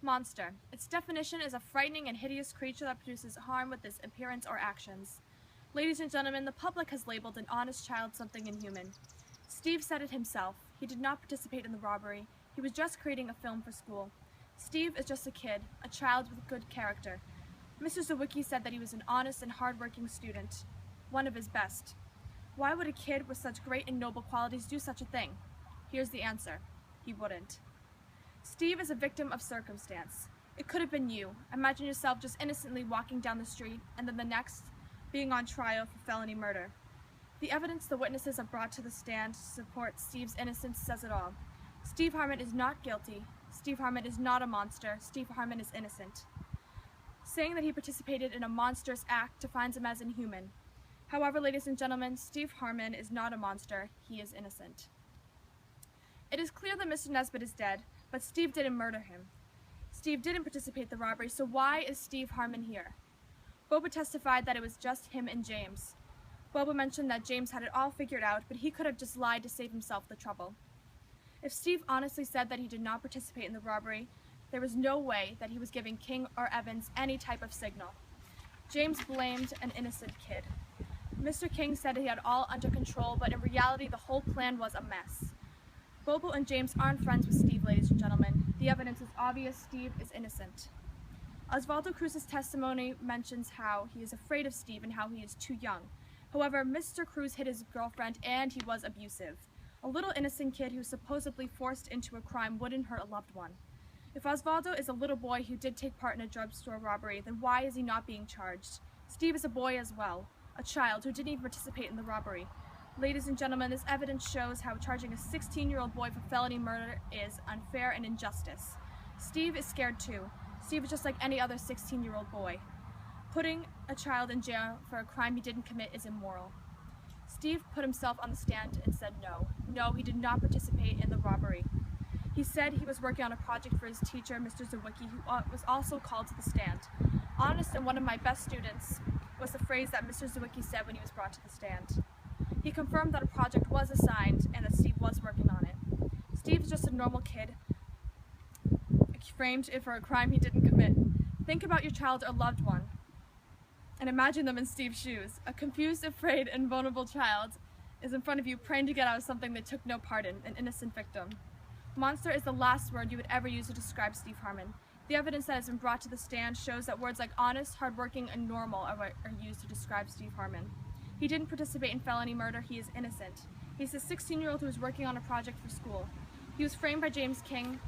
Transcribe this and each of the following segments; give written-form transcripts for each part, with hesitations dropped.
Monster. Its definition is a frightening and hideous creature that produces harm with its appearance or actions. Ladies and gentlemen, the public has labeled an honest child something inhuman. Steve said it himself. He did not participate in the robbery. He was just creating a film for school. Steve is just a kid, a child with good character. Mr. Zawicki said that he was an honest and hard-working student, one of his best. Why would a kid with such great and noble qualities do such a thing? Here's the answer. He wouldn't. Steve is a victim of circumstance. It could have been you. Imagine yourself just innocently walking down the street, and then the next, being on trial for felony murder. The evidence the witnesses have brought to the stand to support Steve's innocence says it all. Steve Harmon is not guilty. Steve Harmon is not a monster. Steve Harmon is innocent. Saying that he participated in a monstrous act defines him as inhuman. However, ladies and gentlemen, Steve Harmon is not a monster. He is innocent. It is clear that Mr. Nesbitt is dead, but Steve didn't murder him. Steve didn't participate in the robbery, so why is Steve Harmon here? Boba testified that it was just him and James. Boba mentioned that James had it all figured out, but he could have just lied to save himself the trouble. If Steve honestly said that he did not participate in the robbery, there was no way that he was giving King or Evans any type of signal. James blamed an innocent kid. Mr. King said he had all under control, but in reality the whole plan was a mess. Bobo and James aren't friends with Steve, ladies and gentlemen. The evidence is obvious. Steve is innocent. Osvaldo Cruz's testimony mentions how he is afraid of Steve and how he is too young. However, Mr. Cruz hit his girlfriend and he was abusive. A little innocent kid who was supposedly forced into a crime wouldn't hurt a loved one. If Osvaldo is a little boy who did take part in a drugstore robbery, then why is he not being charged? Steve is a boy as well, a child who didn't even participate in the robbery. Ladies and gentlemen, this evidence shows how charging a 16-year-old boy for felony murder is unfair and injustice. Steve is scared too. Steve is just like any other 16-year-old boy. Putting a child in jail for a crime he didn't commit is immoral. Steve put himself on the stand and said no. No, he did not participate in the robbery. He said he was working on a project for his teacher, Mr. Zawicki, who was also called to the stand. Honest and one of my best students was the phrase that Mr. Zawicki said when he was brought to the stand. He confirmed that a project was assigned and that Steve was working on it. Steve is just a normal kid, framed for a crime he didn't commit. Think about your child or loved one, and imagine them in Steve's shoes. A confused, afraid, and vulnerable child is in front of you praying to get out of something they took no part in, an innocent victim. Monster is the last word you would ever use to describe Steve Harmon. The evidence that has been brought to the stand shows that words like honest, hardworking, and normal are used to describe Steve Harmon. He didn't participate in felony murder. He is innocent. He's a 16-year-old who was working on a project for school. He was framed by James King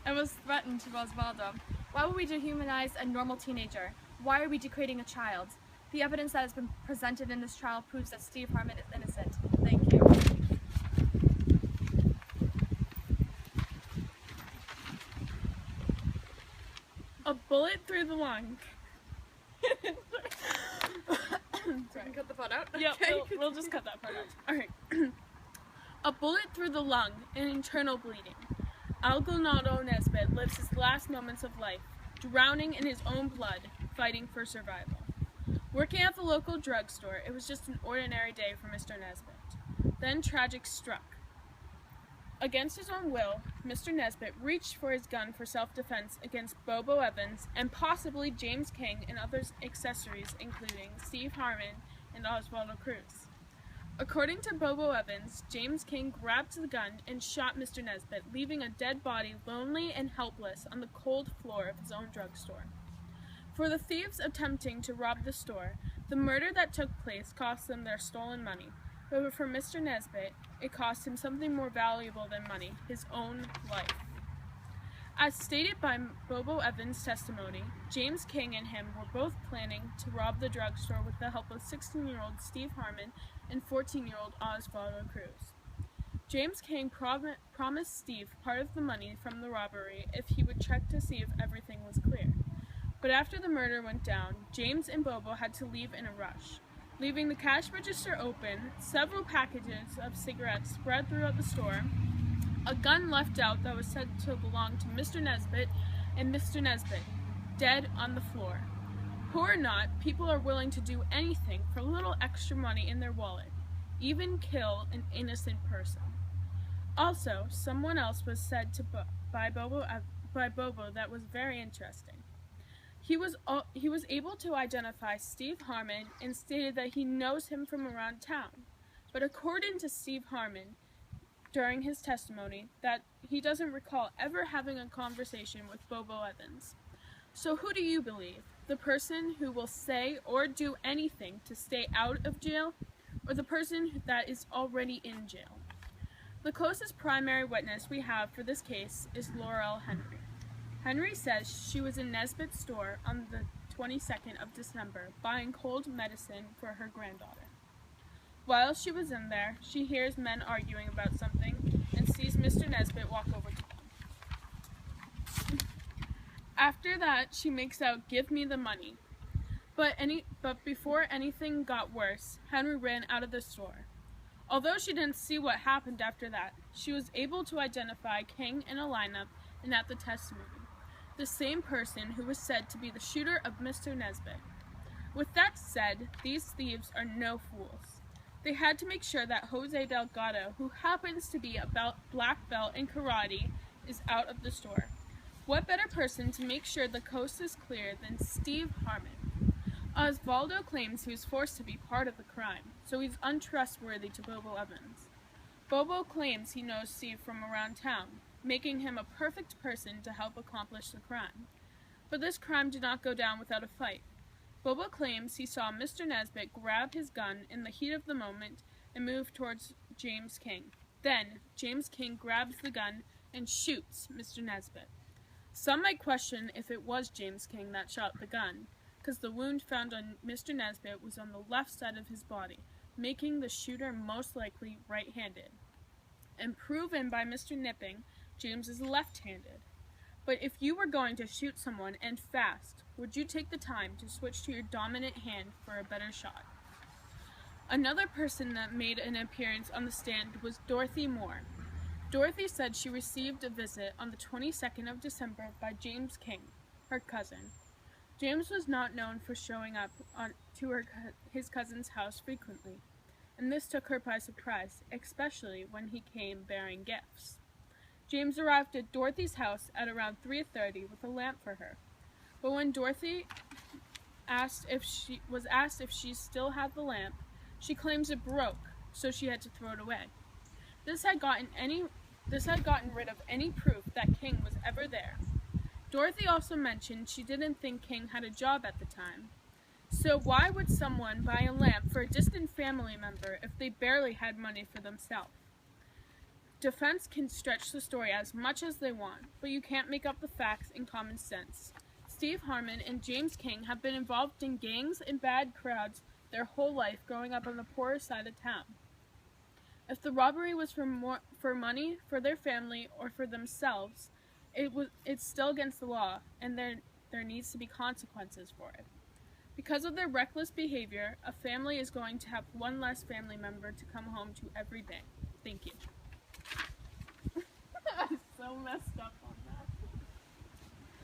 and was threatened to Osvaldo. Why would we dehumanize a normal teenager? Why are we degrading a child? The evidence that has been presented in this trial proves that Steve Harmon is innocent. Thank you. A bullet through the lung. So I can cut the part out? Yep, Okay. we'll just cut that part out. Alright. A bullet through the lung and internal bleeding. Algonado Nesbitt lives his last moments of life, drowning in his own blood, fighting for survival. Working at the local drugstore, it was just an ordinary day for Mr. Nesbitt. Then tragic struck. Against his own will, Mr. Nesbitt reached for his gun for self-defense against Bobo Evans and possibly James King and other accessories including Steve Harmon and Osvaldo Cruz. According to Bobo Evans, James King grabbed the gun and shot Mr. Nesbitt, leaving a dead body lonely and helpless on the cold floor of his own drugstore. For the thieves attempting to rob the store, the murder that took place cost them their stolen money. But for Mr. Nesbitt, it cost him something more valuable than money, his own life. As stated by Bobo Evans' testimony, James King and him were both planning to rob the drugstore with the help of 16-year-old Steve Harmon and 14-year-old Osvaldo Cruz. James King promised Steve part of the money from the robbery if he would check to see if everything was clear. But after the murder went down, James and Bobo had to leave in a rush. Leaving the cash register open, several packages of cigarettes spread throughout the store, a gun left out that was said to belong to Mr. Nesbitt, and Mr. Nesbitt, dead on the floor. Poor or not, people are willing to do anything for a little extra money in their wallet, even kill an innocent person. Also, someone else was said to by Bobo that was very interesting. He was able to identify Steve Harmon and stated that he knows him from around town. But according to Steve Harmon, during his testimony, that he doesn't recall ever having a conversation with Bobo Evans. So who do you believe? The person who will say or do anything to stay out of jail, or the person that is already in jail? The closest primary witness we have for this case is Laurel Henry. Henry says she was in Nesbitt's store on the 22nd of December buying cold medicine for her granddaughter. While she was in there, she hears men arguing about something and sees Mr. Nesbitt walk over to them. After that, she makes out, "Give me the money." But before anything got worse, Henry ran out of the store. Although she didn't see what happened after that, she was able to identify King in a lineup and at the testimony, the same person who was said to be the shooter of Mr. Nesbitt. With that said, these thieves are no fools. They had to make sure that Jose Delgado, who happens to be a black belt in karate, is out of the store. What better person to make sure the coast is clear than Steve Harmon? Osvaldo claims he was forced to be part of the crime, so he's untrustworthy to Bobo Evans. Bobo claims he knows Steve from around town, making him a perfect person to help accomplish the crime. But this crime did not go down without a fight. Bobo claims he saw Mr. Nesbitt grab his gun in the heat of the moment and move towards James King. Then, James King grabs the gun and shoots Mr. Nesbitt. Some might question if it was James King that shot the gun, because the wound found on Mr. Nesbitt was on the left side of his body, making the shooter most likely right-handed. And proven by Mr. Nipping, James is left-handed. But if you were going to shoot someone and fast, would you take the time to switch to your dominant hand for a better shot? Another person that made an appearance on the stand was Dorothy Moore. Dorothy said she received a visit on the 22nd of December by James King, her cousin. James was not known for showing up to his cousin's house frequently, and this took her by surprise, especially when he came bearing gifts. James arrived at Dorothy's house at around 3:30 with a lamp for her, but when Dorothy was asked if she still had the lamp, she claims it broke, so she had to throw it away. This had gotten rid of any proof that King was ever there. Dorothy also mentioned she didn't think King had a job at the time. So why would someone buy a lamp for a distant family member if they barely had money for themselves? Defense can stretch the story as much as they want, but you can't make up the facts in common sense. Steve Harmon and James King have been involved in gangs and bad crowds their whole life growing up on the poorer side of town. If the robbery was for money, for their family, or for themselves, it's still against the law, and there needs to be consequences for it. Because of their reckless behavior, a family is going to have one less family member to come home to every day. Thank you. I so messed up on